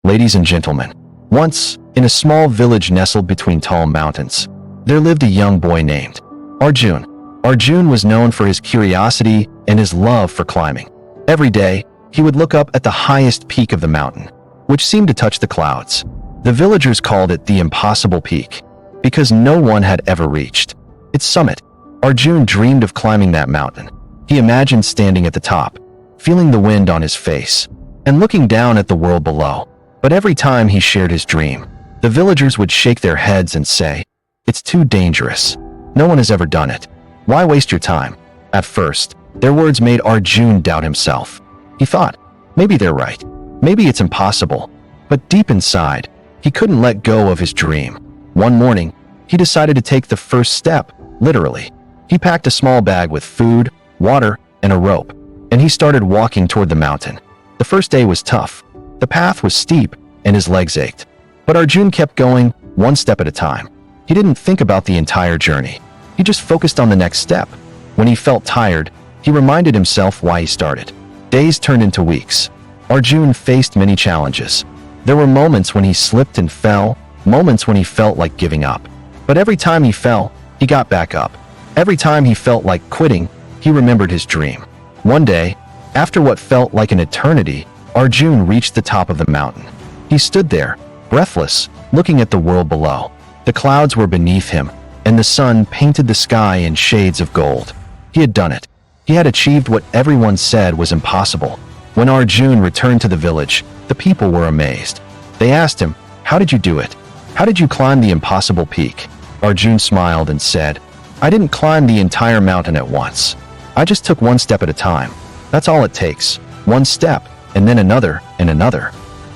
Ladies and gentlemen, once, in a small village nestled between tall mountains, there lived a young boy named Arjun. Arjun was known for his curiosity and his love for climbing. Every day, he would look up at the highest peak of the mountain, which seemed to touch the clouds. The villagers called it the impossible peak, because no one had ever reached its summit. Arjun dreamed of climbing that mountain. He imagined standing at the top, feeling the wind on his face, and looking down at the world below. But every time he shared his dream, the villagers would shake their heads and say, "It's too dangerous. No one has ever done it. Why waste your time?" At first, their words made Arjun doubt himself. He thought, maybe they're right. Maybe it's impossible. But deep inside, he couldn't let go of his dream. One morning, he decided to take the first step, literally. He packed a small bag with food, water, and a rope, and he started walking toward the mountain. The first day was tough. The path was steep, and his legs ached. But Arjun kept going, one step at a time. He didn't think about the entire journey. He just focused on the next step. When he felt tired, he reminded himself why he started. Days turned into weeks. Arjun faced many challenges. There were moments when he slipped and fell, moments when he felt like giving up. But every time he fell, he got back up. Every time he felt like quitting, he remembered his dream. One day, after what felt like an eternity, Arjun reached the top of the mountain. He stood there, breathless, looking at the world below. The clouds were beneath him, and the sun painted the sky in shades of gold. He had done it. He had achieved what everyone said was impossible. When Arjun returned to the village, the people were amazed. They asked him, "How did you do it? How did you climb the impossible peak?" Arjun smiled and said, "I didn't climb the entire mountain at once. I just took one step at a time. That's all it takes. One step, and then another, and another."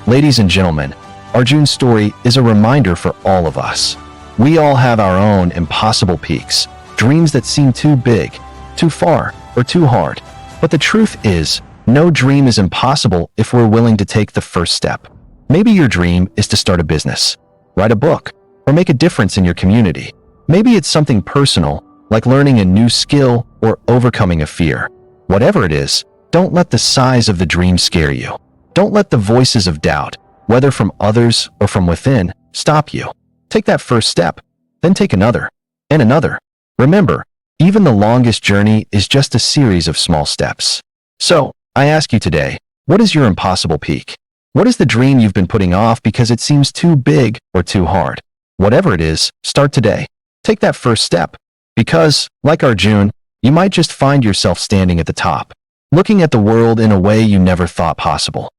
Ladies and gentlemen, Arjun's story is a reminder for all of us. We all have our own impossible peaks, dreams that seem too big, too far, or too hard. But the truth is, no dream is impossible if we're willing to take the first step. Maybe your dream is to start a business, write a book, or make a difference in your community. Maybe it's something personal, like learning a new skill or overcoming a fear. Whatever it is, don't let the size of the dream scare you. Don't let the voices of doubt, whether from others or from within, stop you. Take that first step, then take another, and another. Remember, even the longest journey is just a series of small steps. So, I ask you today, what is your impossible peak? What is the dream you've been putting off because it seems too big or too hard? Whatever it is, start today. Take that first step. Because, like Arjun, you might just find yourself standing at the top, looking at the world in a way you never thought possible.